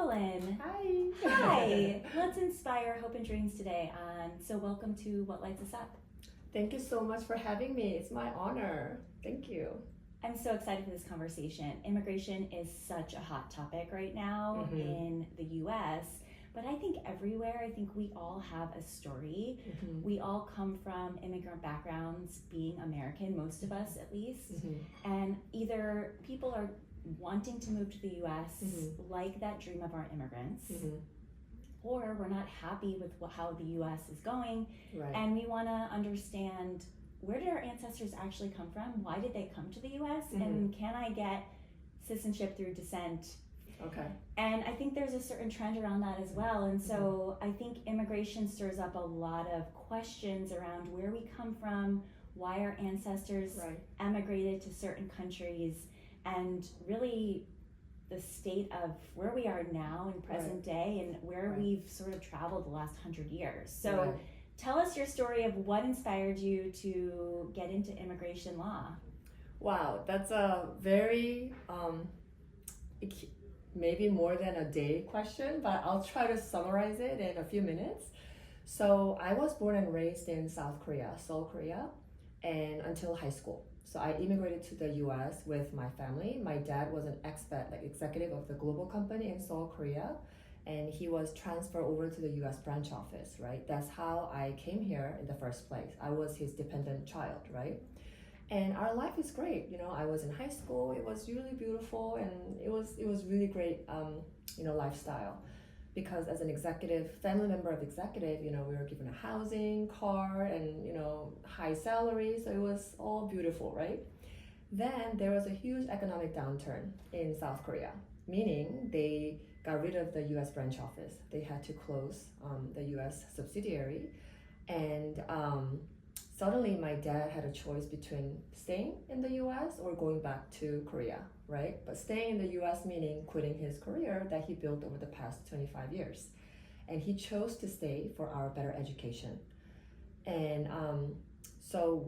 Evelyn. Hi. Hi. Let's inspire hope and dreams today. So welcome to What Lights Us Up. Thank you so much for having me. It's my honor. Thank you. I'm so excited for this conversation. Immigration is such a hot topic right now in the US, but I think everywhere, I think we all have a story. We all come from immigrant backgrounds, being American, most of us at least, and either people are wanting to move to the US, like that dream of our immigrants, or we're not happy with how the US is going, and we want to understand, where did our ancestors actually come from? Why did they come to the US? And can I get citizenship through descent? Okay. And I think there's a certain trend around that as well. And so I think immigration stirs up a lot of questions around where we come from, why our ancestors emigrated to certain countries, and really the state of where we are now in present day and where we've sort of traveled the last 100 years. So tell us your story of what inspired you to get into immigration law. Wow, that's a very, maybe more than a day question, but I'll try to summarize it in a few minutes. So I was born and raised in South Korea, Seoul, Korea, and until high school. So I immigrated to the US with my family. My dad was an expat, like executive of the global company in Seoul, Korea, and he was transferred over to the US branch office, right? That's how I came here in the first place. I was his dependent child, right? And our life is great. You know, I was in high school. It was really beautiful, and it was really great, lifestyle. Because as an executive, family member of executive, we were given a housing, car, and high salary. So it was all beautiful, right? Then there was a huge economic downturn in South Korea, meaning they got rid of the U.S. branch office. They had to close the U.S. subsidiary, and suddenly my dad had a choice between staying in the US or going back to Korea, right? But staying in the US meaning quitting his career that he built over the past 25 years. And he chose to stay for our better education. And so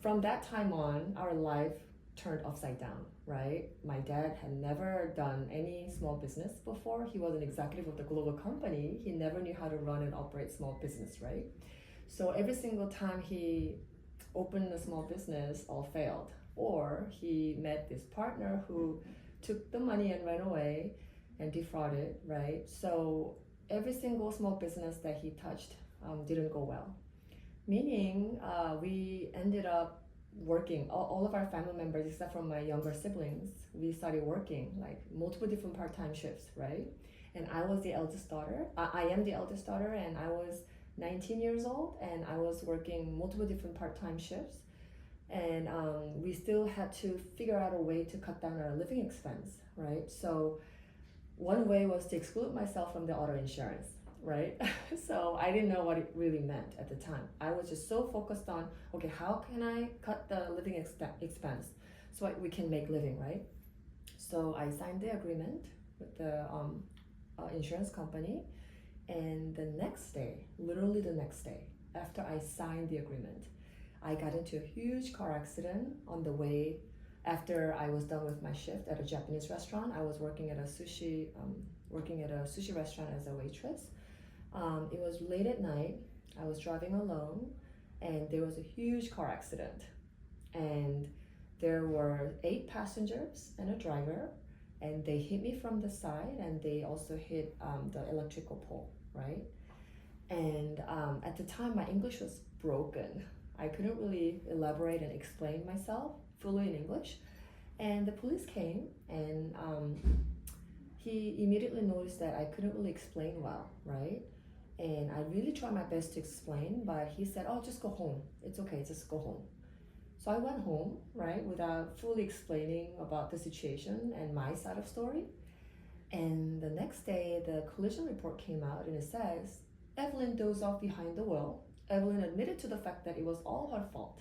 from that time on, our life turned upside down, right? My dad had never done any small business before. He was an executive of the global company. He never knew how to run and operate small business, right? So every single time he opened a small business, all failed. Or he met this partner who took the money and ran away and defrauded, right? So every single small business that he touched didn't go well. Meaning we ended up working, all of our family members, except for my younger siblings, we started working like multiple different part-time shifts, right? And I was the eldest daughter. I am the eldest daughter, and I was 19 years old, and I was working multiple different part-time shifts, and we still had to figure out a way to cut down our living expense, right? So one way was to exclude myself from the auto insurance, right? So I didn't know what it really meant at the time. I was just so focused on, okay, how can I cut the living expense so we can make living, right? So I signed the agreement with the insurance company. And the next day, literally the next day, after I signed the agreement, I got into a huge car accident on the way after I was done with my shift at a Japanese restaurant. I was working at a sushi restaurant as a waitress. It was late at night. I was driving alone, and there was a huge car accident. And there were 8 passengers and a driver, and they hit me from the side, and they also hit the electrical pole, right? And at the time, my English was broken. I couldn't really elaborate and explain myself fully in English. And the police came, and he immediately noticed that I couldn't really explain well, right? And I really tried my best to explain, but he said, oh, just go home. It's okay, just go home. So I went home, right, without fully explaining about the situation and my side of story. And the next day, the collision report came out, and it says, Evelyn dozed off behind the wheel. Evelyn admitted to the fact that it was all her fault.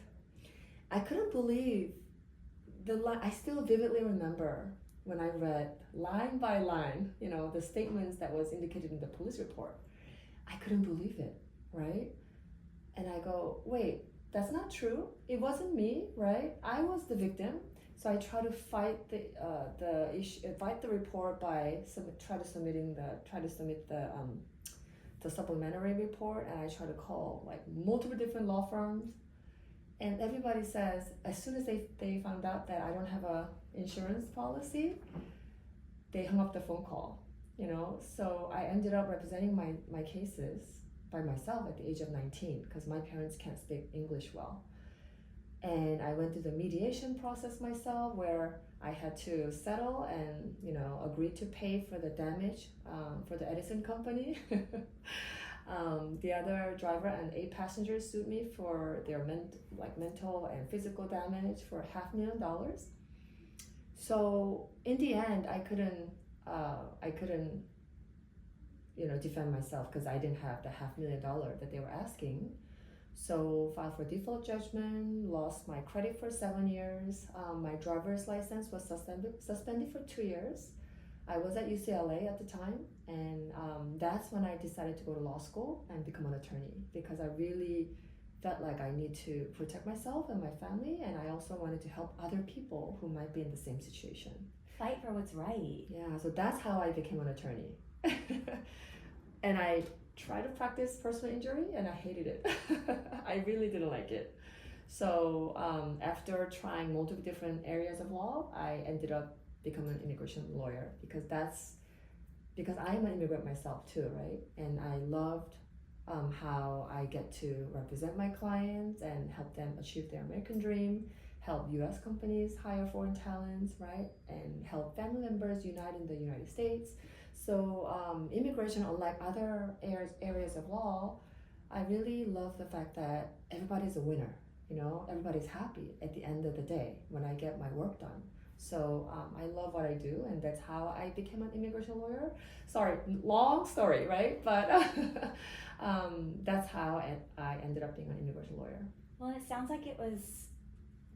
I couldn't believe the line. I still vividly remember when I read line by line, the statements that was indicated in the police report. I couldn't believe it, right? And I go, wait, that's not true. It wasn't me, right? I was the victim. So I try to fight the issue, fight the report by try to submit the supplementary report, and I try to call like multiple different law firms, and everybody says as soon as they found out that I don't have a insurance policy, they hung up the phone call, you know. So I ended up representing my cases by myself at the age of 19 because my parents can't speak English well. And I went through the mediation process myself where I had to settle and, you know, agree to pay for the damage for the Edison company. The other driver and 8 passengers sued me for their mental and physical damage for $500,000. So in the end, I couldn't, you know, defend myself because I didn't have the $500,000 that they were asking. So filed for default judgment, lost my credit for 7 years. My driver's license was suspended for 2 years. I was at UCLA at the time, and that's when I decided to go to law school and become an attorney because I really felt like I need to protect myself and my family, and I also wanted to help other people who might be in the same situation. Fight for what's right. Yeah, so that's how I became an attorney. And I tried to practice personal injury, and I hated it. I really didn't like it. So after trying multiple different areas of law, I ended up becoming an immigration lawyer because I'm an immigrant myself too, right? And I loved how I get to represent my clients and help them achieve their American dream, help U.S. companies hire foreign talents, right? And help family members unite in the United States. So immigration, unlike other areas of law, I really love the fact that everybody's a winner, you know, everybody's happy at the end of the day when I get my work done. So I love what I do, and that's how I became an immigration lawyer. Sorry, long story, right? But that's how I ended up being an immigration lawyer. Well, it sounds like it was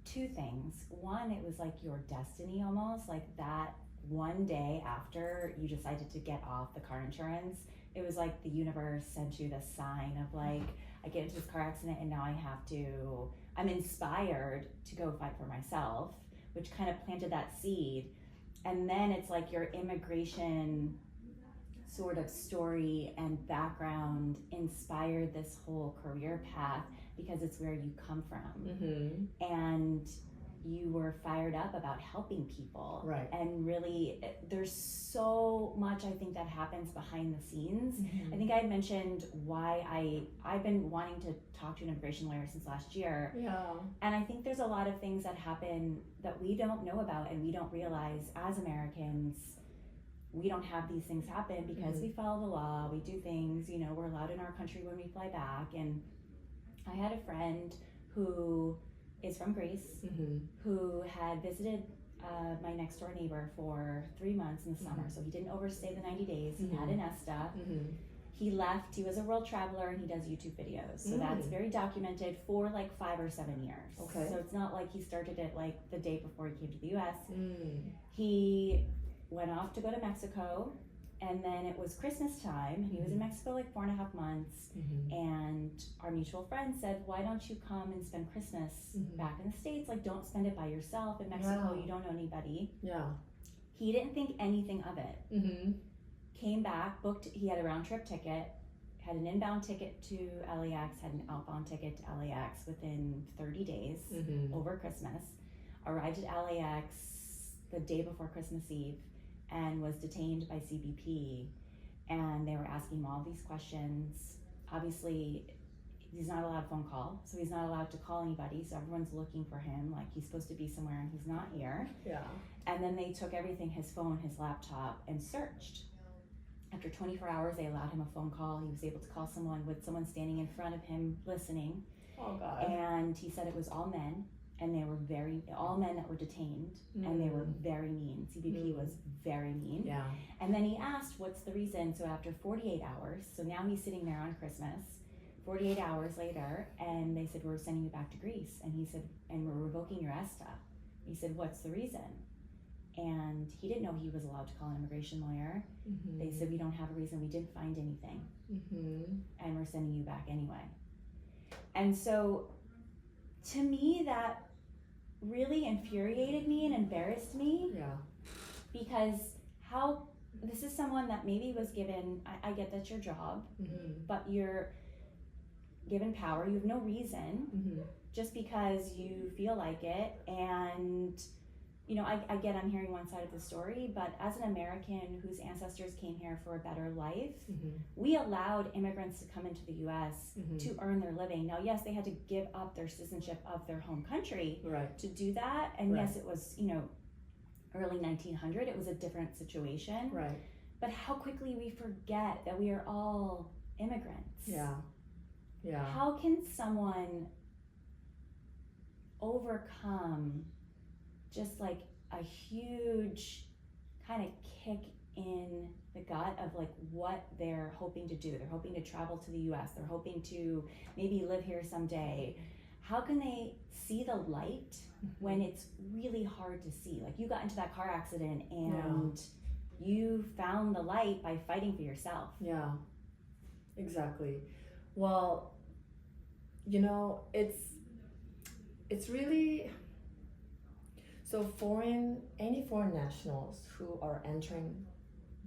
2 things. One, it was like your destiny almost, like that one day after you decided to get off the car insurance, it was like the universe sent you this sign of like, I get into this car accident and now I'm inspired to go fight for myself, which kind of planted that seed. And then it's like your immigration sort of story and background inspired this whole career path because it's where you come from. Mm-hmm. And you were fired up about helping people. Right. And really, there's so much I think that happens behind the scenes. Mm-hmm. I think I had mentioned why I've been wanting to talk to an immigration lawyer since last year. Yeah. And I think there's a lot of things that happen that we don't know about and we don't realize as Americans. We don't have these things happen because mm-hmm. we follow the law, we do things, you know, we're allowed in our country when we fly back. And I had a friend who is from Greece, mm-hmm. who had visited my next door neighbor for 3 months in the summer. Mm-hmm. So he didn't overstay the 90 days. Mm-hmm. He had an ESTA. Mm-hmm. He left, he was a world traveler, and he does YouTube videos. So that's very documented for like 5 or 7 years. Okay. So it's not like he started it like the day before he came to the US. He went off to go to Mexico, and then it was Christmas time, and he was in Mexico like 4.5 months, and our mutual friend said, why don't you come and spend Christmas back in the States? Like, don't spend it by yourself in Mexico, you don't know anybody. Yeah. He didn't think anything of it. Came back, he had a round trip ticket, had an inbound ticket to LAX, had an outbound ticket to LAX within 30 days over Christmas, arrived at LAX the day before Christmas Eve, and was detained by CBP, and they were asking him all these questions. Obviously, he's not allowed a phone call, so he's not allowed to call anybody, so everyone's looking for him, like he's supposed to be somewhere and he's not here. Yeah. And then they took everything, his phone, his laptop, and searched. After 24 hours, they allowed him a phone call. He was able to call someone with someone standing in front of him listening. Oh, God. And he said it was all men. And they were all men that were detained, and they were very mean. CBP was very mean. Yeah. And then he asked, what's the reason? So after 48 hours, so now he's sitting there on Christmas, 48 hours later, and they said, we're sending you back to Greece. And he said, and we're revoking your ESTA. He said, what's the reason? And he didn't know he was allowed to call an immigration lawyer. They said, we don't have a reason, we didn't find anything. And we're sending you back anyway. And so, to me, that, I think, really infuriated me and embarrassed me. Yeah. Because this is someone that maybe was given, I get that's your job, but you're given power. You have no reason, just because you feel like it. And, you know, I get I'm hearing one side of the story, but as an American whose ancestors came here for a better life, we allowed immigrants to come into the U.S. to earn their living. Now, yes, they had to give up their citizenship of their home country to do that. And yes, it was, you know, early 1900, it was a different situation. Right. But how quickly we forget that we are all immigrants. Yeah. Yeah. How can someone overcome just like a huge kind of kick in the gut of like what they're hoping to do? They're hoping to travel to the US, they're hoping to maybe live here someday. How can they see the light when it's really hard to see? Like, you got into that car accident and you found the light by fighting for yourself. Yeah, exactly. Well, you know, it's really, so any foreign nationals who are entering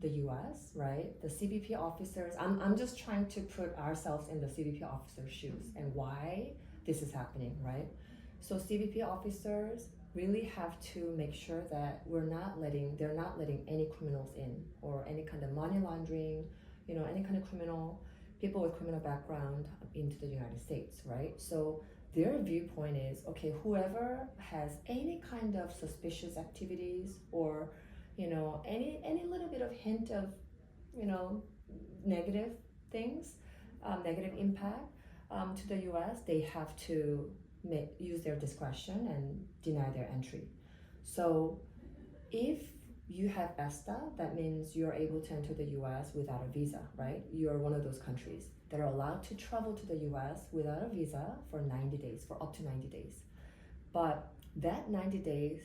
the US, right? The CBP officers, I'm just trying to put ourselves in the CBP officer's shoes and why this is happening, right? So CBP officers really have to make sure that they're not letting any criminals in, or any kind of money laundering, you know, any kind of people with criminal background into the United States, right? So their viewpoint is, okay, whoever has any kind of suspicious activities, or, you know, any little bit of hint of, you know, negative things, negative impact to the US, they have to use their discretion and deny their entry. So if you have ESTA, that means you're able to enter the US without a visa, right? You're one of those countries that are allowed to travel to the US without a visa for 90 days, for up to 90 days. But that 90 days,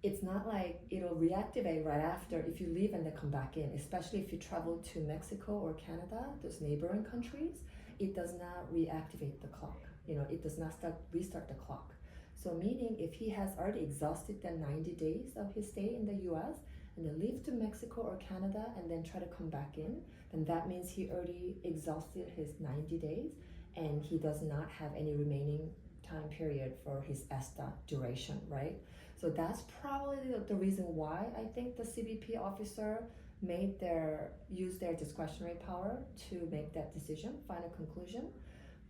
it's not like it'll reactivate right after if you leave and then come back in, especially if you travel to Mexico or Canada, those neighboring countries, it does not reactivate the clock. You know, it does not restart the clock. So meaning if he has already exhausted the 90 days of his stay in the US and then leave to Mexico or Canada and then try to come back in, then that means he already exhausted his 90 days and he does not have any remaining time period for his ESTA duration, right? So that's probably the reason why I think the CBP officer use their discretionary power to make that decision, final conclusion.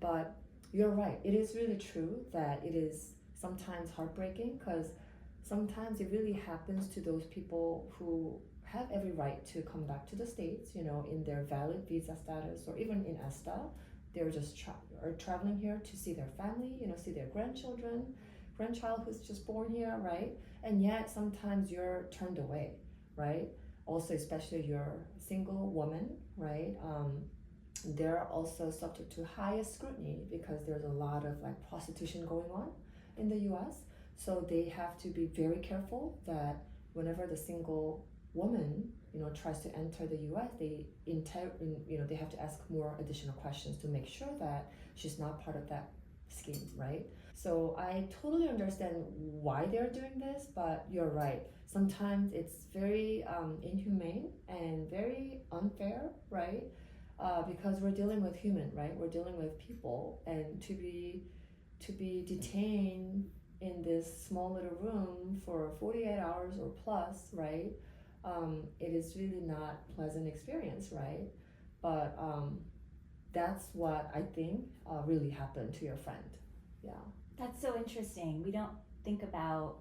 But you're right, it is really true that it is sometimes heartbreaking, because sometimes it really happens to those people who have every right to come back to the States, you know, in their valid visa status, or even in ESTA. They're just traveling here to see their family, you know, see their grandchild who's just born here, right? And yet sometimes you're turned away, right? Also, especially you're a single woman, right? They're also subject to highest scrutiny because there's a lot of like prostitution going on in the US. So they have to be very careful that whenever the single woman, you know, tries to enter the US, they have to ask more additional questions to make sure that she's not part of that scheme, right? So I totally understand why they're doing this, but you're right. Sometimes it's very inhumane and very unfair, right? Because we're dealing with human, right? We're dealing with people, and to be detained in this small little room for 48 hours or plus, right? It is really not a pleasant experience, right? But that's what I think really happened to your friend. Yeah. That's so interesting. We don't think about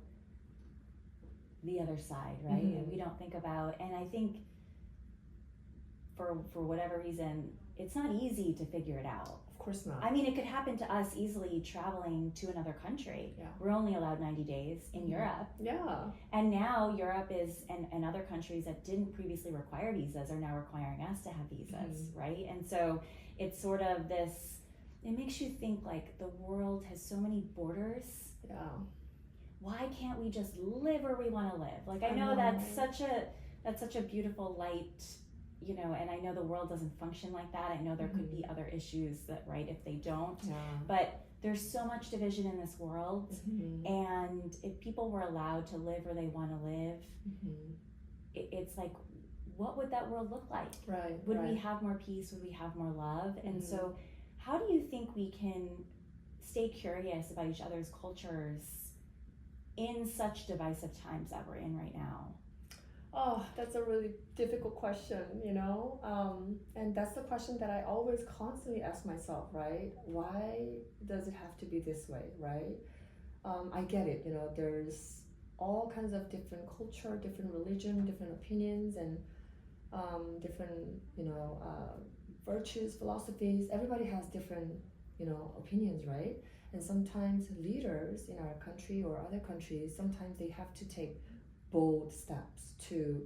the other side, right? And we don't think about, and I think for whatever reason, it's not easy to figure it out. Of course not. I mean, it could happen to us easily traveling to another country. Yeah. We're only allowed 90 days in Europe. Yeah. And now Europe is, and other countries that didn't previously require visas are now requiring us to have visas, right? And so it's sort of this, it makes you think like the world has so many borders. Yeah. Why can't we just live where we want to live? Like, I know that's such a beautiful light, you know, and I know the world doesn't function like that. I know there could be other issues that, right, if they don't. Yeah. But there's so much division in this world, and if people were allowed to live where they want to live, it's like, what would that world look like? Right. Would we have more peace? Would we have more love? And so, how do you think we can stay curious about each other's cultures in such divisive times that we're in right now? Oh, that's a really difficult question, and that's the question that I always constantly ask myself, right? Why does it have to be this way, right? I get it, there's all kinds of different culture, different religion, different opinions, and different, virtues, philosophies. Everybody has different, opinions, right? And sometimes leaders in our country or other countries, sometimes they have to take bold steps to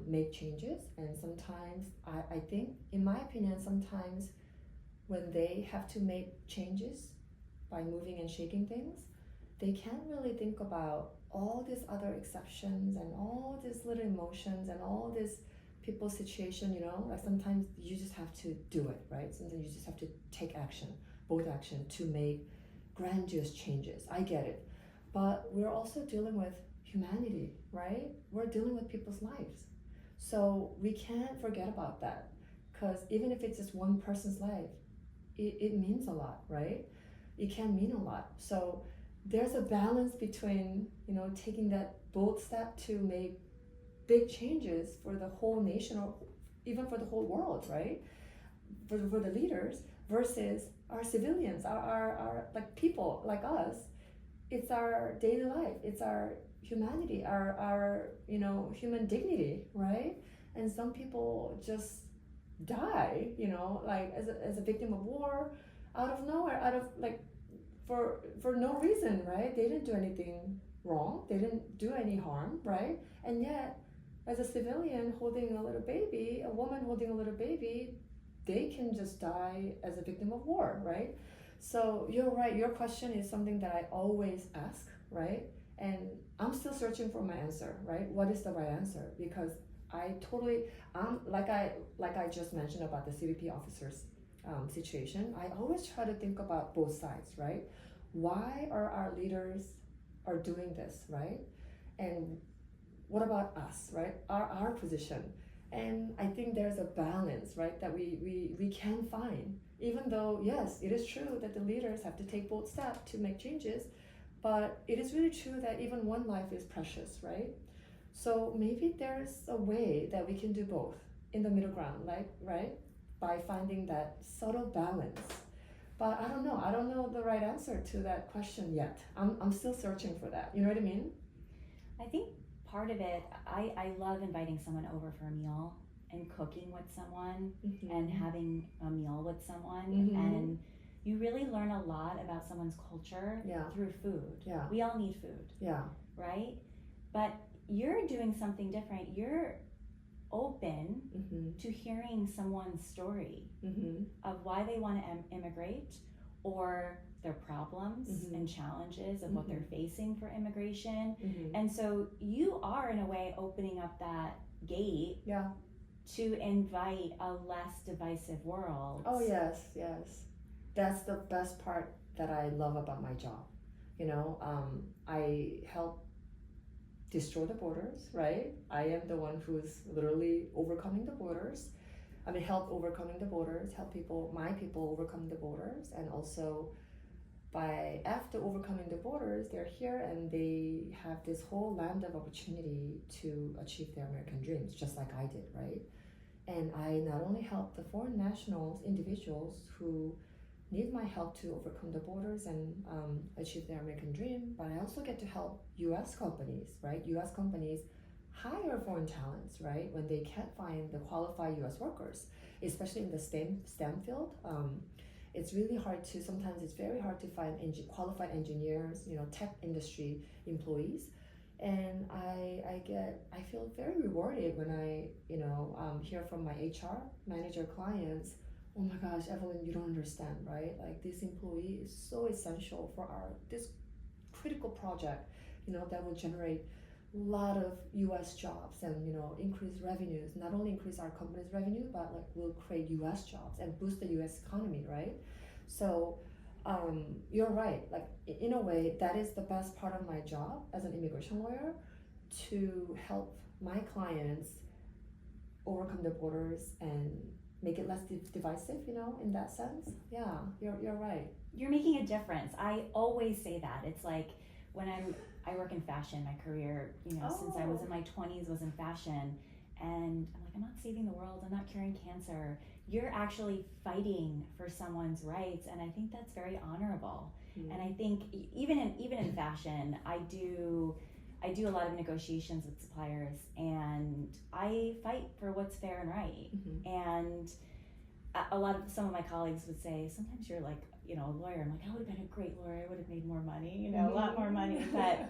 make changes. And sometimes, I think, in my opinion, sometimes when they have to make changes by moving and shaking things, they can't really think about all these other exceptions and all these little emotions and all this people's situation, like sometimes you just have to do it, right? Sometimes you just have to take action, bold action, to make grandiose changes. I get it. But we're also dealing with humanity, right? We're dealing with people's lives. So we can't forget about that, because even if it's just one person's life, it means a lot, right? It can mean a lot. So there's a balance between, taking that bold step to make big changes for the whole nation or even for the whole world, right? For the leaders versus our civilians, our like people like us. It's our daily life. It's our humanity, our human dignity, right? And some people just die, like as a victim of war, out of nowhere, out of like for no reason, right? They didn't do anything wrong. They didn't do any harm, right? And yet, as a civilian holding a little baby, a woman holding a little baby, they can just die as a victim of war, right? So you're right. Your question is something that I always ask, right? And I'm still searching for my answer, right? What is the right answer? Because I totally, like I just mentioned about the CBP officers situation, I always try to think about both sides, right? Why are our leaders are doing this, right? And what about us, right? Our position. And I think there's a balance, right, that we can find. Even though, yes, it is true that the leaders have to take bold steps to make changes, but it is really true that even one life is precious, right? So maybe there's a way that we can do both in the middle ground, like, right? By finding that subtle balance. But I don't know the right answer to that question yet. I'm still searching for that. You know what I mean? I think part of it, I love inviting someone over for a meal and cooking with someone and having a meal with someone. And you really learn a lot about someone's culture through food. Yeah. We all need food. Yeah. Right? But you're doing something different. You're open to hearing someone's story of why they want to immigrate, or their problems and challenges of what they're facing for immigration. And so you are, in a way, opening up that gate to invite a less divisive world. Oh, yes. That's the best part that I love about my job. I help destroy the borders, right? I am the one who's literally overcoming the borders. Help overcoming the borders, help my people overcome the borders, and also after overcoming the borders, they're here and they have this whole land of opportunity to achieve their American dreams, just like I did, right? And I not only help the foreign nationals, individuals who need my help to overcome the borders and achieve their American dream, but I also get to help U.S. companies, right? U.S. companies hire foreign talents, right? When they can't find the qualified U.S. workers, especially in the STEM field. Sometimes it's very hard to find qualified engineers, tech industry employees. And I feel very rewarded when I, hear from my HR manager clients, oh my gosh, Evelyn, you don't understand, right? Like, this employee is so essential for this critical project, that will generate a lot of U.S. jobs and, increase revenues, not only increase our company's revenue, but will create U.S. jobs and boost the U.S. economy, right? So you're right. Like in a way, that is the best part of my job as an immigration lawyer, to help my clients overcome their borders and make it less divisive. In that sense. Yeah, you're right. You're making a difference. I always say that. It's like when I work in fashion. My career, since I was in my 20s, was in fashion, and I'm like, I'm not saving the world. I'm not curing cancer. You're actually fighting for someone's rights, and I think that's very honorable. Mm-hmm. And I think even in fashion, I do a lot of negotiations with suppliers, and I fight for what's fair and right. Mm-hmm. And some of my colleagues would say, sometimes you're like, a lawyer. I'm like, I would have been a great lawyer. I would have made more money, a lot more money. But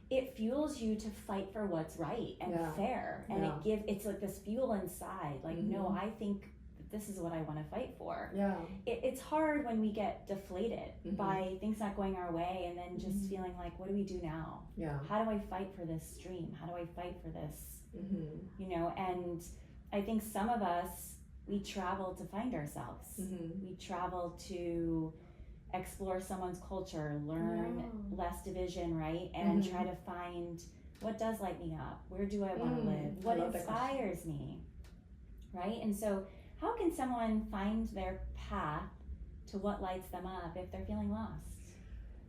it fuels you to fight for what's right and fair, and it's like this fuel inside. Like, mm-hmm. No, I think this is what I want to fight for. Yeah, it's hard when we get deflated mm-hmm. by things not going our way, and then just mm-hmm. feeling like, what do we do now? Yeah, how do I fight for this dream? How do I fight for this? Mm-hmm. And I think some of us, we travel to find ourselves. Mm-hmm. We travel to explore someone's culture, learn less division, right? And mm-hmm. try to find what does light me up. Where do I want to live? What inspires me, right? And so how can someone find their path to what lights them up if they're feeling lost?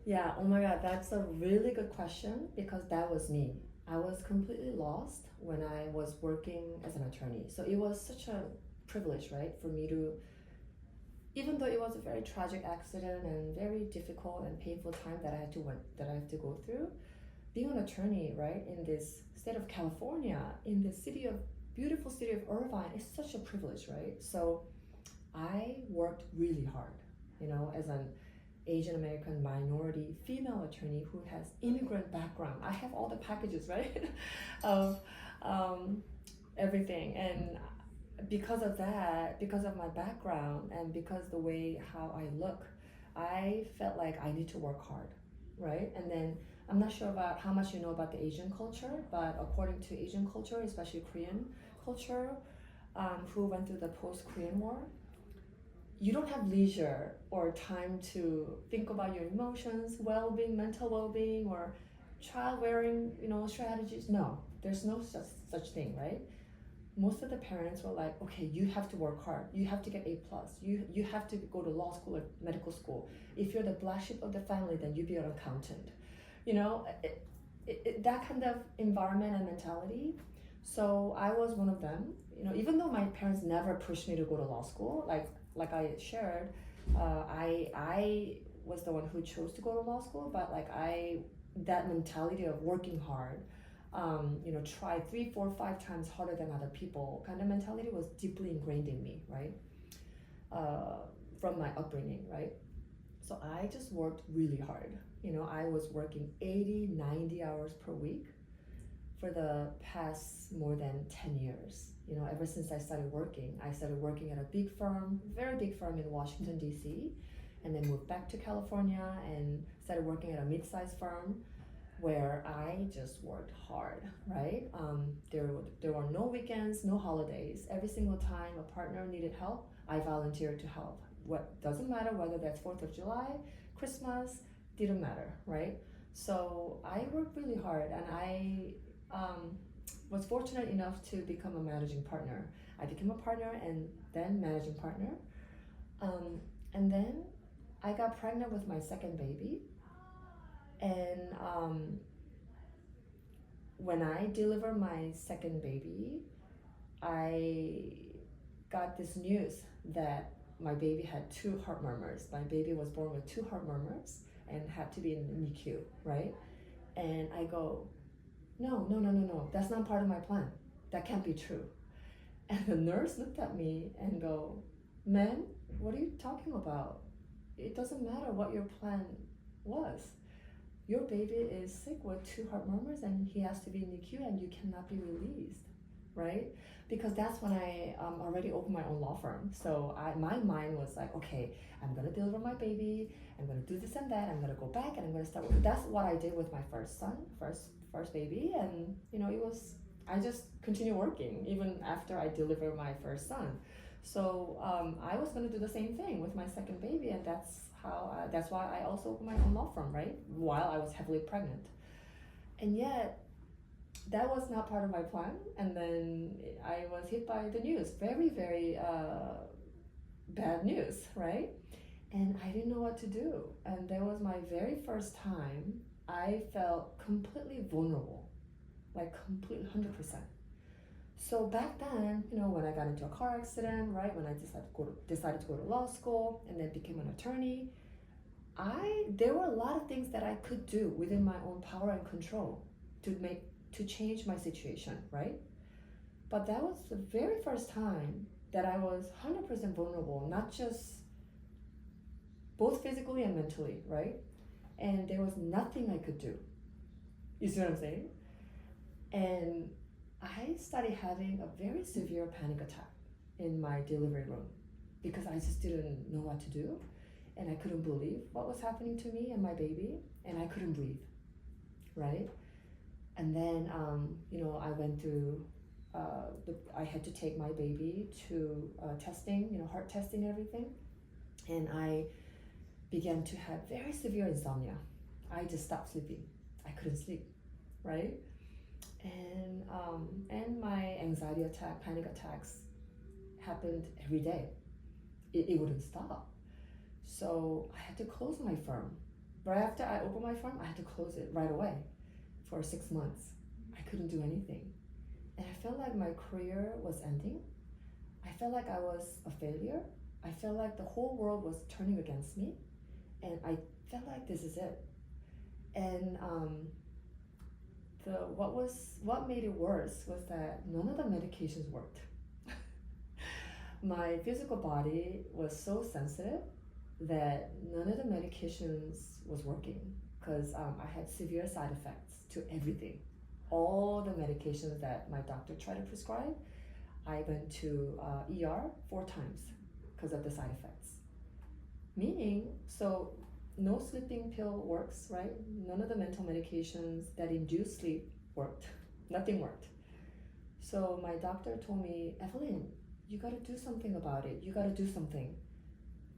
Yeah, oh my God, that's a really good question, because that was me. I was completely lost when I was working as an attorney. So it was such a privilege, right, for me to, even though it was a very tragic accident and very difficult and painful time that I had to go through, being an attorney, right, in this state of California, in the beautiful city of Irvine, is such a privilege, right? So I worked really hard, as an Asian American minority female attorney who has immigrant background. I have all the packages, right, of everything. And because of that, because of my background, and because the way how I look, I felt like I need to work hard, right? And then I'm not sure about how much you know about the Asian culture, but according to Asian culture, especially Korean culture, who went through the post-Korean War, you don't have leisure or time to think about your emotions, well-being, mental well-being, or child-rearing, strategies. No, there's no such thing, right? Most of the parents were like, okay, you have to work hard. You have to get A+. You have to go to law school or medical school. If you're the black sheep of the family, then you be an accountant. That kind of environment and mentality. So I was one of them. Even though my parents never pushed me to go to law school, like I shared, I was the one who chose to go to law school. But that mentality of working hard, try 3, 4, 5 times harder than other people kind of mentality was deeply ingrained in me, right? From my upbringing, right? So I just worked really hard. I was working 80, 90 hours per week for the past more than 10 years. Ever since I started working at a big firm, very big firm in Washington, D.C., and then moved back to California and started working at a mid-sized firm where I just worked hard, right? There were no weekends, no holidays. Every single time a partner needed help, I volunteered to help. Doesn't matter whether that's 4th of July, Christmas, didn't matter, right? So I worked really hard, and I was fortunate enough to become a managing partner. I became a partner and then managing partner. And then I got pregnant with my second baby. And when I delivered my second baby, I got this news that my baby had 2 heart murmurs. My baby was born with 2 heart murmurs and had to be in the NICU, right? And I go, no, that's not part of my plan. That can't be true. And the nurse looked at me and go, ma'am, what are you talking about? It doesn't matter what your plan was. Your baby is sick with 2 heart murmurs and he has to be in the NICU and you cannot be released, right? Because that's when I already opened my own law firm. So my mind was like, okay, I'm gonna deliver my baby, I'm gonna do this and that, I'm gonna go back and I'm gonna start. That's what I did with my first son, first baby, and I just continued working even after I delivered my first son. So I was going to do the same thing with my second baby, and that's why I also opened my own law firm, right? While I was heavily pregnant. And yet, that was not part of my plan. And then I was hit by the news, very, very bad news, right? And I didn't know what to do. And that was my very first time I felt completely vulnerable, like completely 100%. So back then, when I got into a car accident, right, when I decided to go to law school and then became an attorney, there were a lot of things that I could do within my own power and control to change my situation, right? But that was the very first time that I was 100% vulnerable, not just both physically and mentally, right? And there was nothing I could do. You see what I'm saying? And I started having a very severe panic attack in my delivery room because I just didn't know what to do, and I couldn't believe what was happening to me and my baby, and I couldn't breathe, right? And then, I went through, I had to take my baby to testing, heart testing and everything, and I began to have very severe insomnia. I just stopped sleeping. I couldn't sleep, right? And my anxiety attack, panic attacks happened every day. It wouldn't stop. So I had to close my firm. Right after I opened my firm, I had to close it right away for 6 months. I couldn't do anything. And I felt like my career was ending. I felt like I was a failure. I felt like the whole world was turning against me. And I felt like this is it. And what made it worse was that none of the medications worked. My physical body was so sensitive that none of the medications was working because I had severe side effects to everything. All the medications that my doctor tried to prescribe, I went to ER 4 times because of the side effects. Meaning, so no sleeping pill works, right? None of the mental medications that induce sleep worked. Nothing worked. So my doctor told me, Evelyn, you got to do something about it. You got to do something.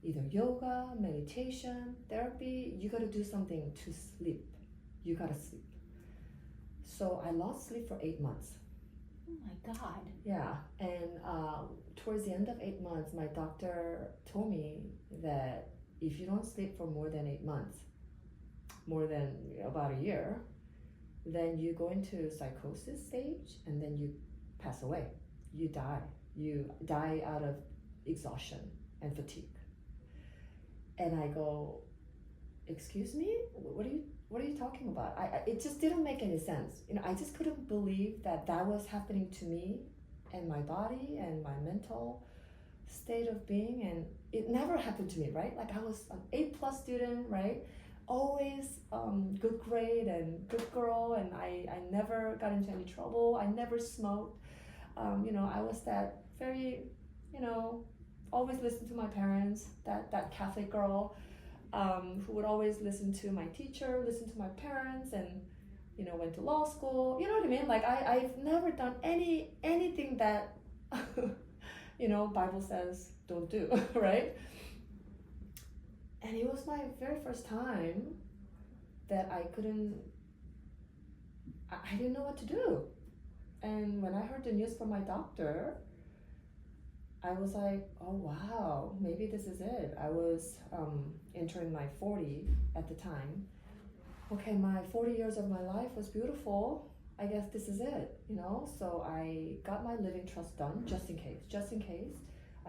Either yoga, meditation, therapy, you got to do something to sleep. You got to sleep. So I lost sleep for 8 months. Oh my God. Yeah, and towards the end of 8 months, my doctor told me that if you don't sleep for more than 8 months, more than about a year, then you go into psychosis stage and then you pass away. You die. You die out of exhaustion and fatigue. And I go, excuse me? What are you talking about? It just didn't make any sense. I just couldn't believe that was happening to me and my body and my mental state of being, and it never happened to me, right? Like I was an A+ student, right? Always good grade and good girl, and I never got into any trouble. I never smoked. I was that very, always listen to my parents, that Catholic girl who would always listen to my teacher, listen to my parents, and went to law school. You know what I mean? Like I've never done anything that Bible says don't do, right? And it was my very first time that I didn't know what to do. And when I heard the news from my doctor, I was like, oh wow, maybe this is it. I was entering my 40 at the time. Okay, my 40 years of my life was beautiful. I guess this is it, So I got my living trust done, just in case.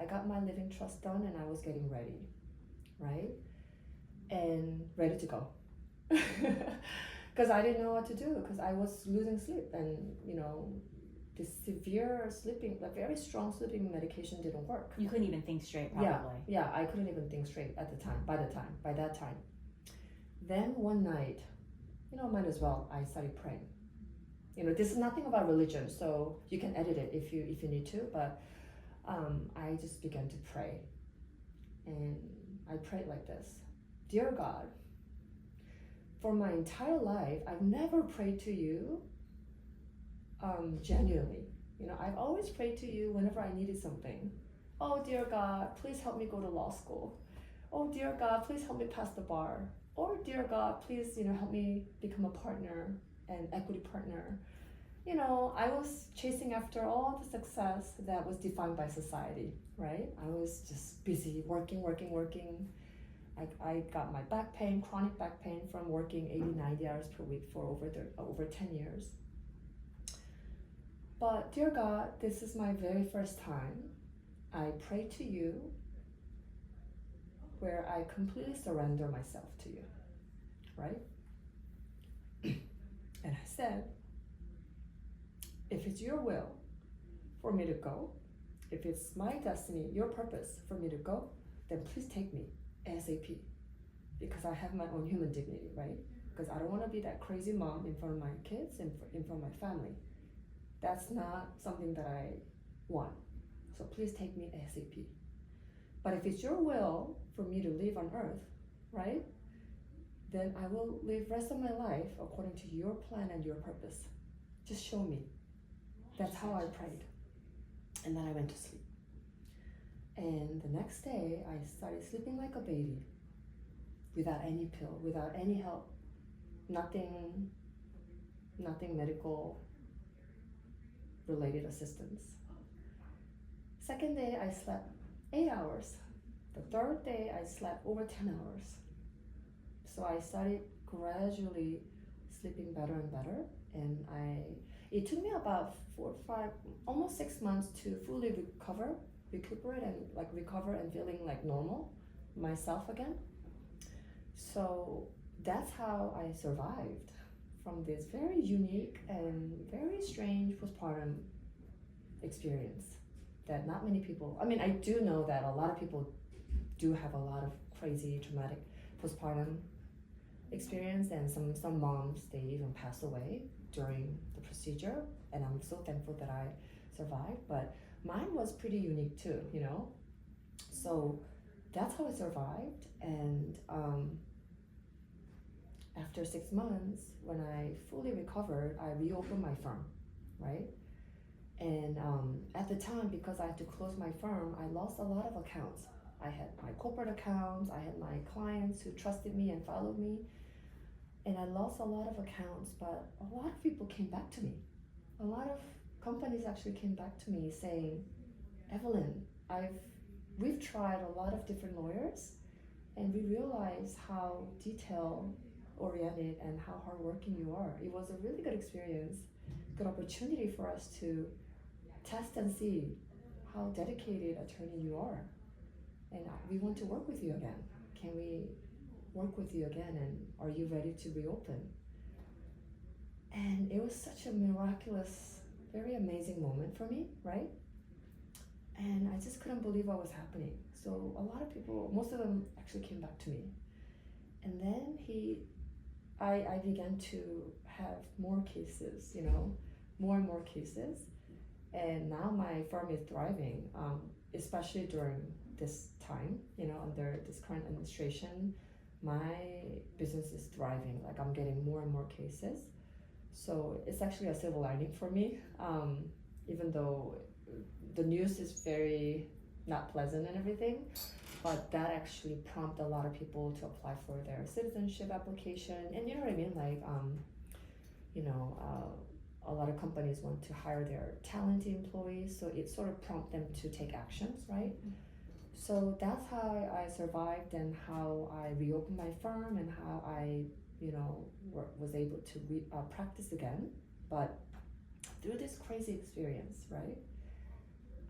I got my living trust done and I was getting ready, right? And ready to go. Because I didn't know what to do, because I was losing sleep, and this severe sleeping, like very strong sleeping medication didn't work. You couldn't even think straight, probably. Yeah, I couldn't even think straight at the time, by that time. Then one night, might as well, I started praying. This is nothing about religion, so you can edit it if you need to, but I just began to pray. And I prayed like this: Dear God, for my entire life, I've never prayed to you genuinely. I've always prayed to you whenever I needed something. oh dear God, please help me go to law school. Oh dear God, please help me pass the bar. Or dear God, please, help me become a partner, an equity partner. I was chasing after all the success that was defined by society, right? I was just busy working. I got my back pain, chronic back pain from working 80, 90 hours per week for over 10 years. But dear God, this is my very first time I pray to you where I completely surrender myself to you, right? And I said, if it's your will for me to go, if it's my destiny, your purpose for me to go, then please take me ASAP, because I have my own human dignity, right? Because I don't want to be that crazy mom in front of my kids and in front of my family. That's not something that I want. So please take me ASAP. But if it's your will for me to live on earth, right, then I will live rest of my life according to your plan and your purpose. Just show me. That's how I prayed. And then I went to sleep. And the next day, I started sleeping like a baby, without any pill, without any help, nothing medical related assistance. Second day, I slept 8 hours. The third day, I slept over 10 hours. So I started gradually sleeping better and better. And it took me about 4, 5, almost 6 months to fully recuperate and recover and feeling like normal myself again. So that's how I survived from this very unique and very strange postpartum experience that not many people, I do know that a lot of people do have a lot of crazy traumatic postpartum experience, and some moms, they even pass away during the procedure, and I'm so thankful that I survived, but mine was pretty unique too, so that's how I survived. And after 6 months, when I fully recovered, I reopened my firm, right? And at the time, because I had to close my firm, I lost a lot of accounts. I had my corporate accounts, I had my clients who trusted me and followed me, and I lost a lot of accounts, but a lot of people came back to me. A lot of companies actually came back to me saying, Evelyn, we've tried a lot of different lawyers, and we realized how detail-oriented and how hardworking you are. It was a really good experience, good opportunity for us to test and see how dedicated attorney you are. And we want to work with you again. Can we work with you again, and are you ready to reopen? And it was such a miraculous, very amazing moment for me, right? And I just couldn't believe what was happening. So a lot of people, most of them actually came back to me. And then I began to have more cases, more and more cases. And now my firm is thriving, especially during this time, under this current administration. My business is thriving, like I'm getting more and more cases. So it's actually a silver lining for me, even though the news is very not pleasant and everything, but that actually prompted a lot of people to apply for their citizenship application. And you know what I mean? Like, a lot of companies want to hire their talented employees, so it sort of prompts them to take actions, right? Mm-hmm. So that's how I survived, and how I reopened my firm, and how I, was able to practice again. But through this crazy experience, right,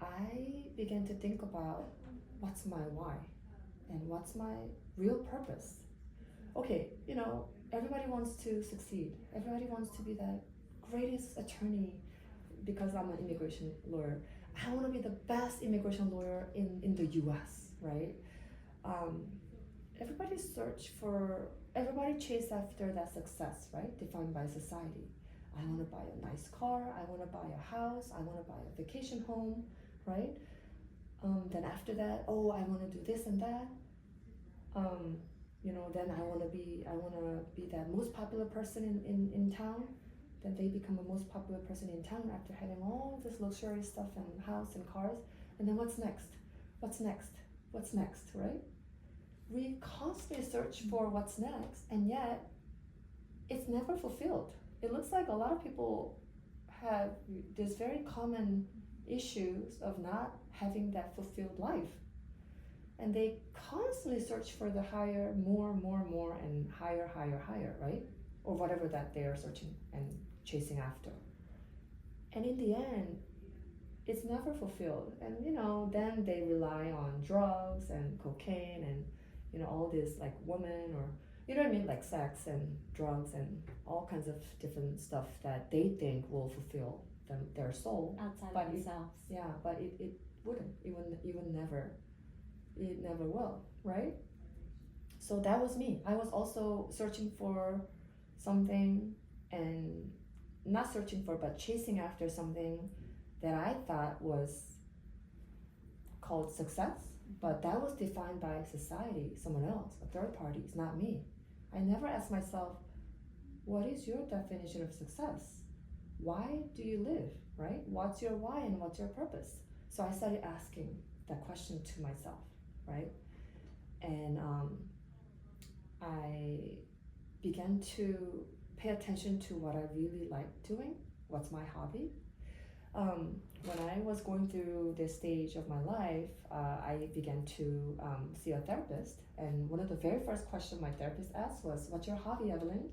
I began to think about what's my why and what's my real purpose. Okay, everybody wants to succeed. Everybody wants to be that greatest attorney. Because I'm an immigration lawyer, I want to be the best immigration lawyer in the US, right? Everybody chase after that success, right? Defined by society. I want to buy a nice car, I want to buy a house, I want to buy a vacation home, right? Then after that, I want to do this and that. Then I want to be that most popular person in town. Then they become the most popular person in town after having all this luxurious stuff and house and cars. And then what's next? What's next? What's next, right? We constantly search for what's next, and yet it's never fulfilled. It looks like a lot of people have this very common issues of not having that fulfilled life. And they constantly search for the higher, more, and higher, right? Or whatever that they are searching and chasing after. And in the end, it's never fulfilled. And then they rely on drugs and cocaine and all this like women, or what I mean, like sex and drugs and all kinds of different stuff that they think will fulfill their soul outside but of themselves. But it wouldn't. It would never. It never will, right? So that was me. I was also searching for something, and not searching for, but chasing after something that I thought was called success, but that was defined by society, someone else, a third party. It's not me. I never asked myself, what is your definition of success? Why do you live, right? What's your why and what's your purpose? So I started asking that question to myself, right? And I began to pay attention to what I really like doing, what's my hobby. When I was going through this stage of my life, I began to see a therapist, and one of the very first questions my therapist asked was, "What's your hobby, Evelyn?"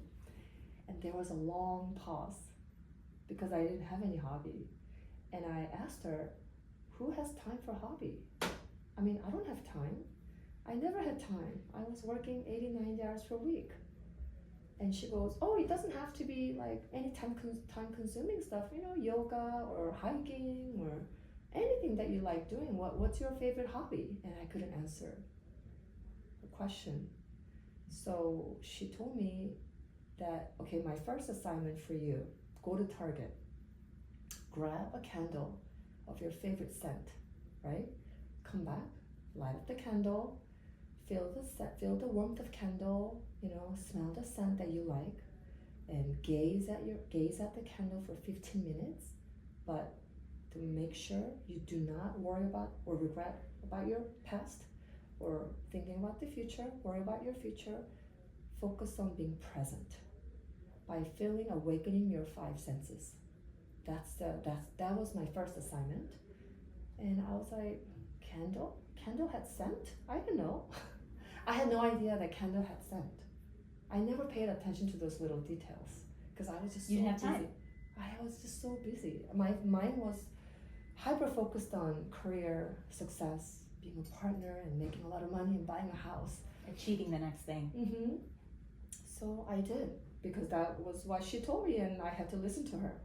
And there was a long pause because I didn't have any hobby. And I asked her, "Who has time for hobby? I mean, I don't have time. I never had time. I was working 80, 90 hours per week." And she goes, "Oh, it doesn't have to be like any time-consuming stuff, yoga or hiking or anything that you like doing. What's your favorite hobby?" And I couldn't answer the question. So she told me that, okay, my first assignment for you, go to Target, grab a candle of your favorite scent, right? Come back, light up the candle, feel the warmth of candle, smell the scent that you like, and gaze at the candle for 15 minutes. But to make sure you do not worry about or regret about your past or thinking about the future, worry about your future. Focus on being present by feeling, awakening your 5 senses. That was my first assignment. And I was like, candle had scent? I don't know. I had no idea that candle had scent. I never paid attention to those little details because I was just You so didn't have busy. time. I was just so busy. My mind was hyper focused on career success, being a partner and making a lot of money and buying a house. Achieving the next thing. Mm-hmm. So I did, because that was what she told me and I had to listen to her.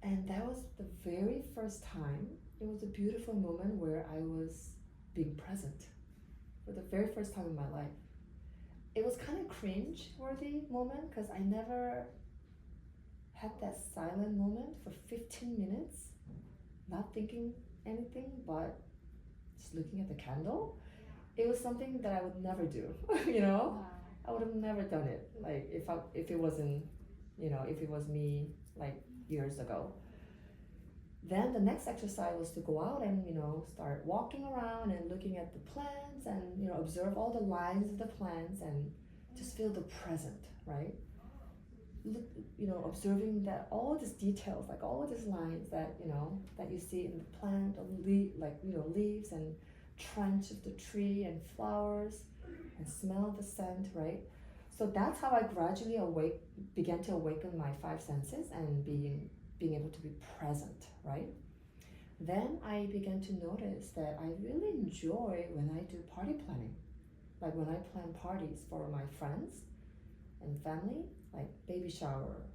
And that was the very first time. It was a beautiful moment where I was being present for the very first time in my life. It was kind of cringe-worthy moment because I never had that silent moment for 15 minutes, not thinking anything but just looking at the candle. It was something that I would never do, Wow. I would have never done it, like if it wasn't, if it was me like years ago. Then the next exercise was to go out and start walking around and looking at the plants and observe all the lines of the plants and just feel the present, right? Look, observing that all these details, like all of these lines that that you see in the plant, leaves and trench of the tree and flowers, and smell the scent, right? So that's how I gradually began to awaken my 5 senses and being able to be present, right? Then I began to notice that I really enjoy when I do party planning, like when I plan parties for my friends and family, like baby shower,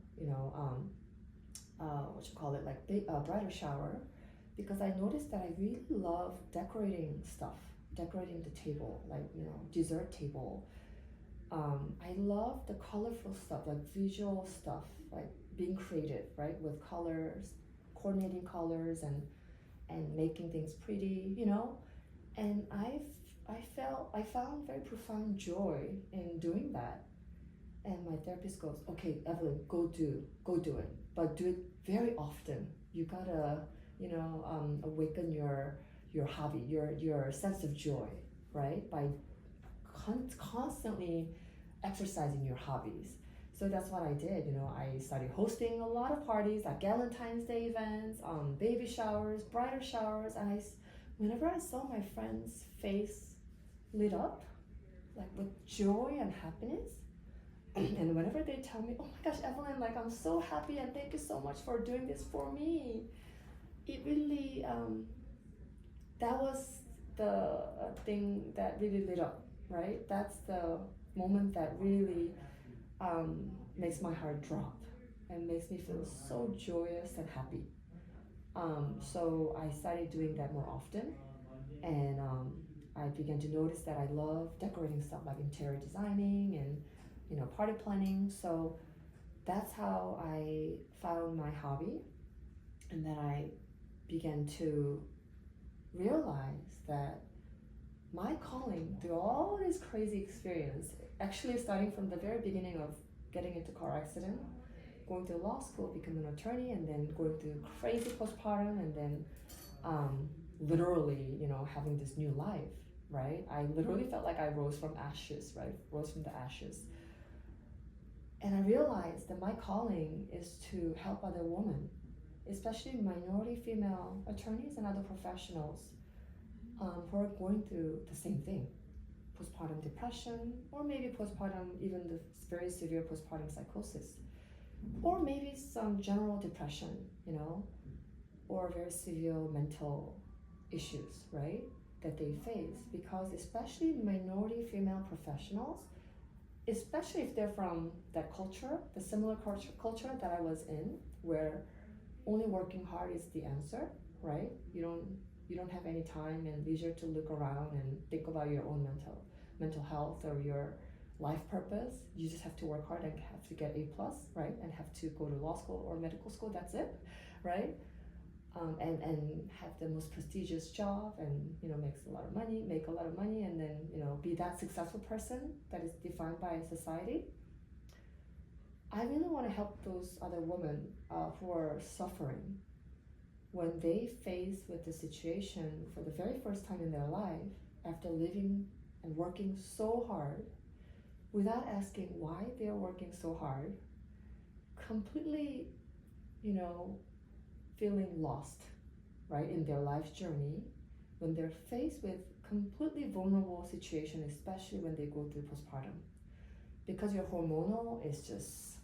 bridal shower, because I noticed that I really love decorating the table, like dessert table. I love the colorful stuff, like visual stuff, like being creative, right, with colors, coordinating colors and making things pretty, and I found very profound joy in doing that. And my therapist goes, "Okay, Evelyn, go do it, but do it very often. You gotta awaken your your hobby, your sense of joy, right? By constantly exercising your hobbies. So that's what I did. I started hosting a lot of parties, like Valentine's Day events, baby showers, bridal showers, and whenever I saw my friend's face lit up, like with joy and happiness, and whenever they tell me, "Oh my gosh, Evelyn, like I'm so happy and thank you so much for doing this for me," it really that was the thing that really lit up, right? That's the moment that really makes my heart drop and makes me feel so joyous and happy. So I started doing that more often, and I began to notice that I love decorating stuff like interior designing and party planning. So that's how I found my hobby, and then I began to realize that my calling through all this crazy experience, actually starting from the very beginning of getting into car accident, going to law school, becoming an attorney, and then going through crazy postpartum, and then literally, having this new life, right? I literally felt like I rose from ashes, right? Rose from the ashes. And I realized that my calling is to help other women, especially minority female attorneys and other professionals who are going through the same thing, postpartum depression, or maybe postpartum, even the very severe postpartum psychosis, or maybe some general depression, or very severe mental issues, right, that they face. Because especially minority female professionals, especially if they're from that culture, the similar culture that I was in, where only working hard is the answer, right? You don't have any time and leisure to look around and think about your own mental health or your life purpose. You just have to work hard and have to get A+, right? And have to go to law school or medical school, that's it, right? And have the most prestigious job and make a lot of money, and then be that successful person that is defined by society. I really want to help those other women who are suffering when they face with the situation for the very first time in their life, after living and working so hard without asking why they're working so hard, completely feeling lost, right, in their life journey, when they're faced with completely vulnerable situation, especially when they go through postpartum, because your hormonal is just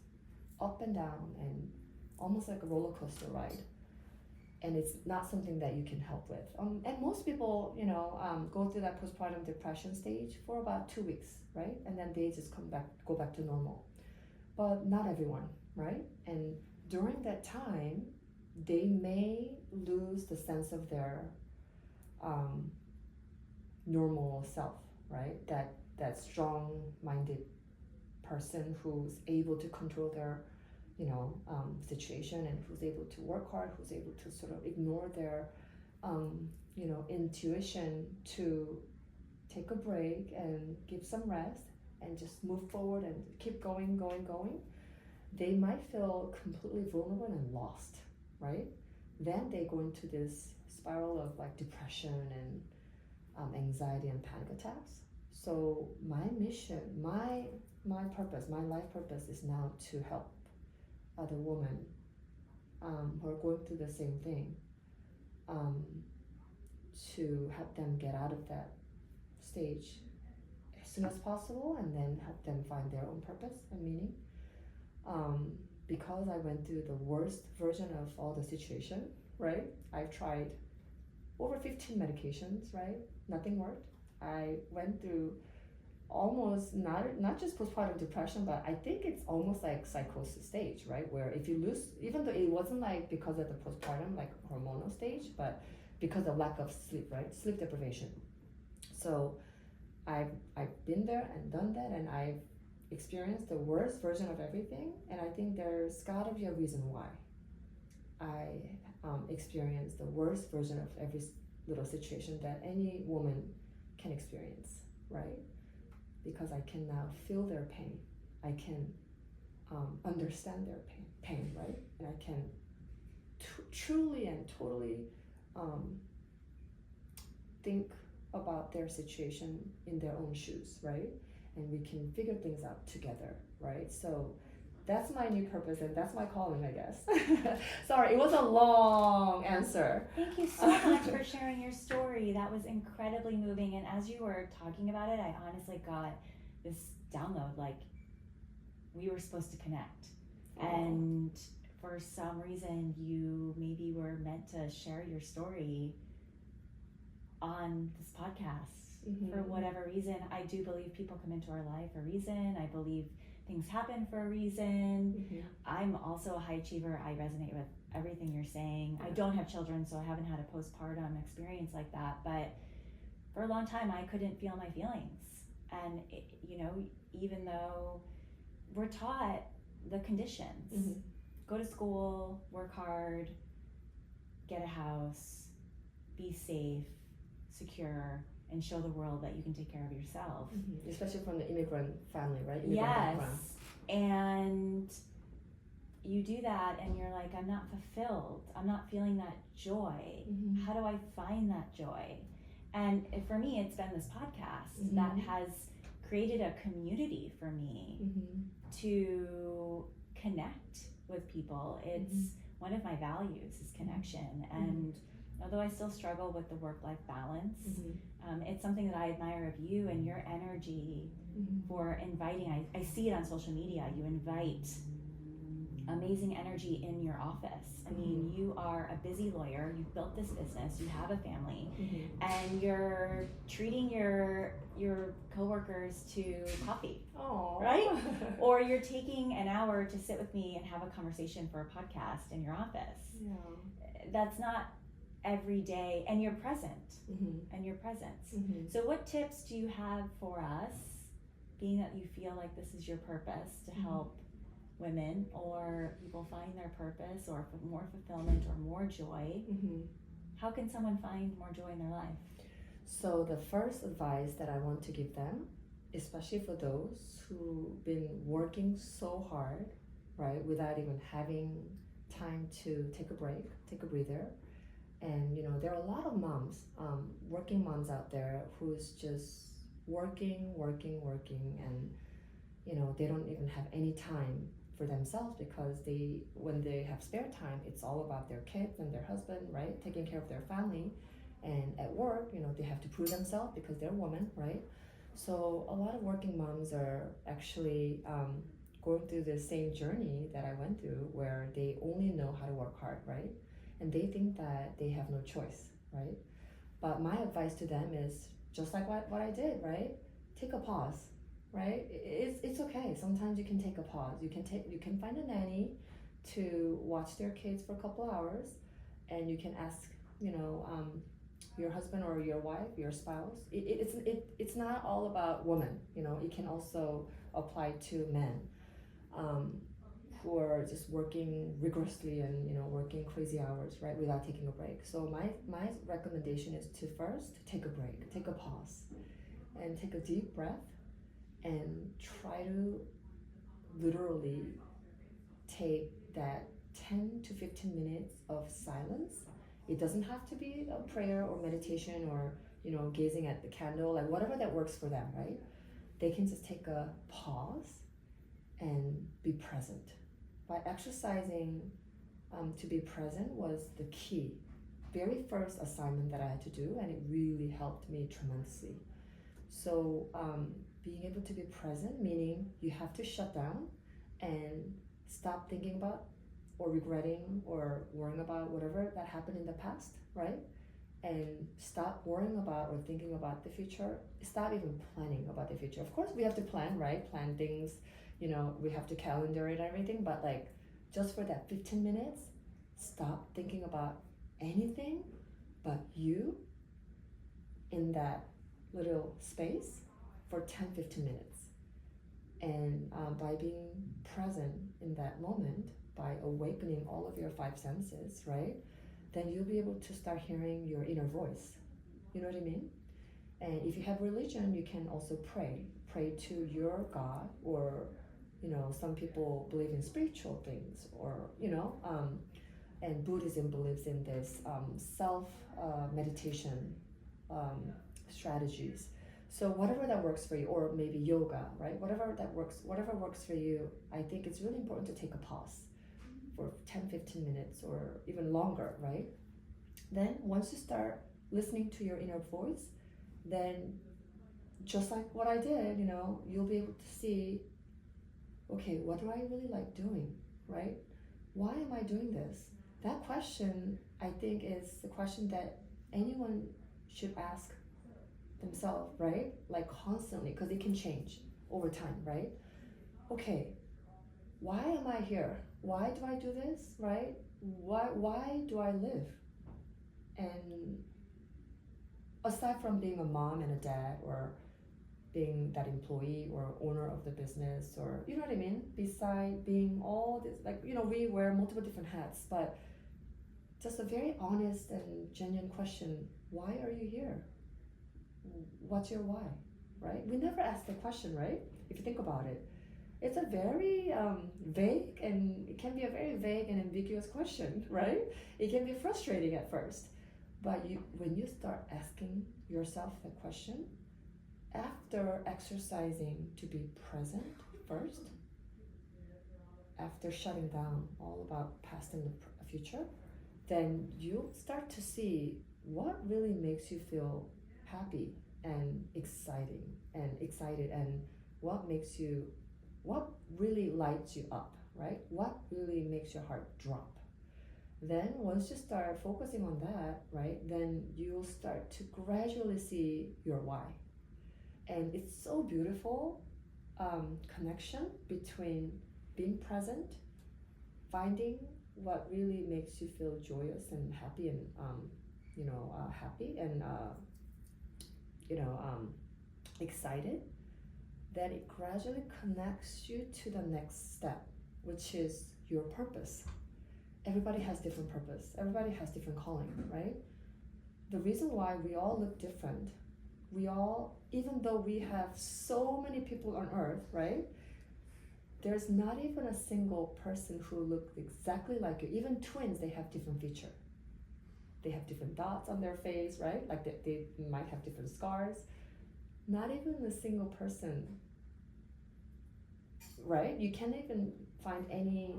up and down and almost like a roller coaster ride, and it's not something that you can help with. And most people, go through that postpartum depression stage for about 2 weeks, right, and then they just go back to normal. But not everyone, right? And during that time, they may lose the sense of their normal self, right? That strong-minded person who's able to control their, situation, and who's able to work hard, who's able to sort of ignore their, intuition to take a break and give some rest and just move forward and keep going. They might feel completely vulnerable and lost, right? Then they go into this spiral of like depression and anxiety and panic attacks. So my mission, my purpose, my life purpose is now to help other women who are going through the same thing, to help them get out of that stage as soon as possible, and then help them find their own purpose and meaning. Because I went through the worst version of all the situation, right? I've tried over 15 medications, right? Nothing worked. I went through almost not just postpartum depression, but I think it's almost like psychosis stage, right? Where if you lose, even though it wasn't like because of the postpartum, like hormonal stage, but because of lack of sleep, right? Sleep deprivation. So I've been there and done that, and I've experienced the worst version of everything, and I think there's gotta be a reason why I experienced the worst version of every little situation that any woman can experience, right? Because I can now feel their pain. I can understand their pain, right? And I can truly and totally think about their situation in their own shoes, right? And we can figure things out together, right? So that's my new purpose and that's my calling, I guess. Sorry, it was a long answer. Thank you so much for sharing your story. That was incredibly moving. And as you were talking about it, I honestly got this download, like we were supposed to connect. And for some reason, you maybe were meant to share your story on this podcast. For whatever reason. I do believe people come into our life for a reason. I believe things happen for a reason. I'm also a high achiever. I resonate with everything you're saying. I don't have children, so I haven't had a postpartum experience like that. But for a long time, I couldn't feel my feelings. And, even though we're taught the conditions, go to school, work hard, get a house, be safe, secure, and show the world that you can take care of yourself. Especially from the immigrant family, right? Yes. And you do that and you're like, I'm not fulfilled. I'm not feeling that joy. How do I find that joy? And for me, it's been this podcast that has created a community for me to connect with people. It's one of my values is connection. And although I still struggle with the work-life balance, it's something that I admire of you and your energy for inviting. I see it on social media. You invite amazing energy in your office. I mean, you are a busy lawyer. You've built this business. You have a family, and you're treating your coworkers to coffee, right? Or you're taking an hour to sit with me and have a conversation for a podcast in your office. That's not every day, and you're present and your presence. So what tips do you have for us, being that you feel like this is your purpose to help women or people find their purpose or more fulfillment or more joy? How can someone find more joy in their life? So the first advice that I want to give them, especially for those who've been working so hard, right, without even having time to take a break, take a breather. And there are a lot of moms, working moms out there who's just working, and they don't even have any time for themselves because when they have spare time, it's all about their kids and their husband, right? Taking care of their family. And at work, they have to prove themselves because they're women, right? So a lot of working moms are actually going through the same journey that I went through, where they only know how to work hard, right? And they think that they have no choice, right? But my advice to them is just like what I did, right? Take a pause, right? It's okay. Sometimes you can take a pause. You can find a nanny to watch their kids for a couple hours, and you can ask, your husband or your wife, your spouse. It's not all about women. It can also apply to men. Who are just working rigorously and working crazy hours, right, without taking a break. So my recommendation is to first take a break, take a pause, and take a deep breath, and try to literally take that 10 to 15 minutes of silence. It doesn't have to be a prayer or meditation or gazing at the candle, like whatever that works for them, right? They can just take a pause and be present. By exercising to be present was the key, very first assignment that I had to do, and it really helped me tremendously. So being able to be present, meaning you have to shut down and stop thinking about or regretting or worrying about whatever that happened in the past, right? And stop worrying about or thinking about the future. Stop even planning about the future. Of course, we have to plan, right? Plan things. We have to calendar it and everything, but just for that 15 minutes, stop thinking about anything but you in that little space for 10-15 minutes. And by being present in that moment, by awakening all of your 5 senses, right, then you'll be able to start hearing your inner voice. You know what I mean? And if you have religion, you can also pray to your God, or some people believe in spiritual things, or and Buddhism believes in this self meditation strategies. So whatever that works for you, or maybe yoga, right? Whatever works for you, I think it's really important to take a pause for 10, 15 minutes or even longer, right? Then once you start listening to your inner voice, then just like what I did, you'll be able to see, okay, what do I really like doing, right? Why am I doing this? That question, I think, is the question that anyone should ask themselves, right? Like constantly, because it can change over time, right? Okay, why am I here? Why do I do this, right? Why do I live? And aside from being a mom and a dad, or being that employee or owner of the business, or you know what I mean, beside being all this, like, we wear multiple different hats, but just a very honest and genuine question: why are you here? What's your why, right? We never ask the question, right? If you think about it, it's a very vague, and it can be a very vague and ambiguous question, right? It can be frustrating at first, but when you start asking yourself the question, after exercising to be present first, after shutting down all about past and the future, then you start to see what really makes you feel happy and excited, and what really lights you up, right? What really makes your heart drop. Then once you start focusing on that, right, then you'll start to gradually see your why. And it's so beautiful, connection between being present, finding what really makes you feel joyous and happy, and excited. That it gradually connects you to the next step, which is your purpose. Everybody has different purpose. Everybody has different calling, right? The reason why we all look different, even though we have so many people on earth, right? There's not even a single person who looks exactly like you. Even twins, they have different features. They have different dots on their face, right? Like they might have different scars. Not even a single person, right? You can't even find any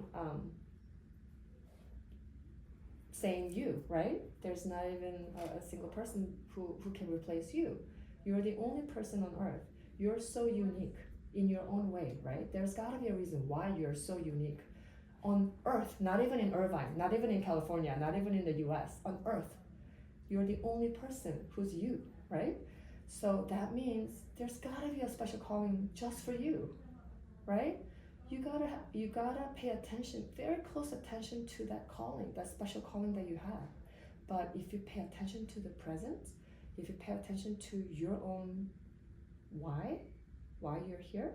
same you, right? There's not even a single person who can replace you. You're the only person on earth. You're so unique in your own way, right? There's gotta be a reason why you're so unique. On earth, not even in Irvine, not even in California, not even in the US, on earth, you're the only person who's you, right? So that means there's gotta be a special calling just for you, right? You gotta pay attention, very close attention to that calling, that special calling that you have. But if you pay attention to the present, if you pay attention to your own why you're here,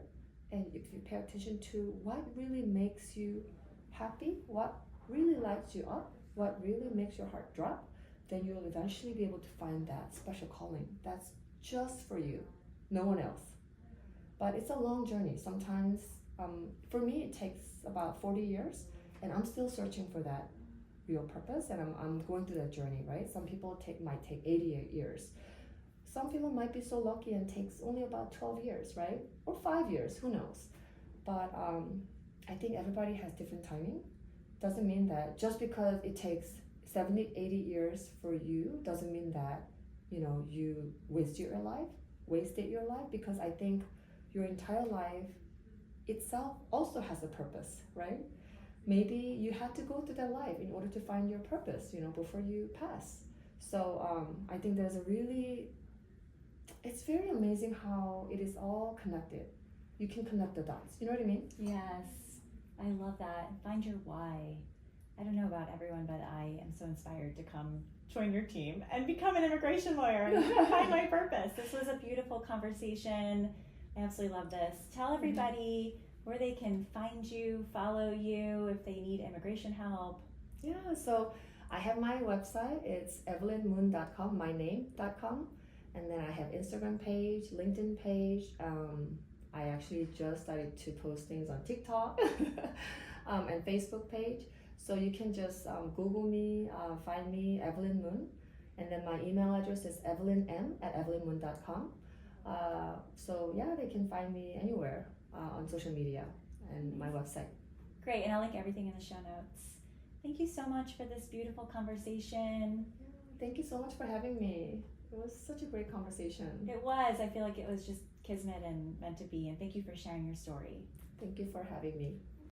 and if you pay attention to what really makes you happy, what really lights you up, what really makes your heart drop, then you'll eventually be able to find that special calling that's just for you, no one else. But it's a long journey. Sometimes, for me, it takes about 40 years, and I'm still searching for that real purpose, and I'm going through that journey, right? Some people might take 88 years. Some people might be so lucky and takes only about 12 years, right? Or 5 years, who knows? But I think everybody has different timing. Doesn't mean that just because it takes 70, 80 years for you, doesn't mean that, you wasted your life, because I think your entire life itself also has a purpose, right? Maybe you had to go through that life in order to find your purpose, before you pass. So I think it's very amazing how it is all connected. You can connect the dots. You know what I mean? Yes, I love that. Find your why. I don't know about everyone, but I am so inspired to come join your team and become an immigration lawyer and find my purpose. This was a beautiful conversation. I absolutely love this. Tell everybody where they can find you, follow you, if they need immigration help. Yeah, so I have my website. It's evelynmoon.com, my name.com. And then I have Instagram page, LinkedIn page. I actually just started to post things on TikTok and Facebook page. So you can just Google me, find me, Evelyn Moon. And then my email address is evelynm@evelynmoon.com. So yeah, they can find me anywhere on social media and my website. Great, and I'll link everything in the show notes. Thank you so much for this beautiful conversation. Thank you so much for having me. It was such a great conversation. It was. I feel like it was just kismet and meant to be. And thank you for sharing your story. Thank you for having me.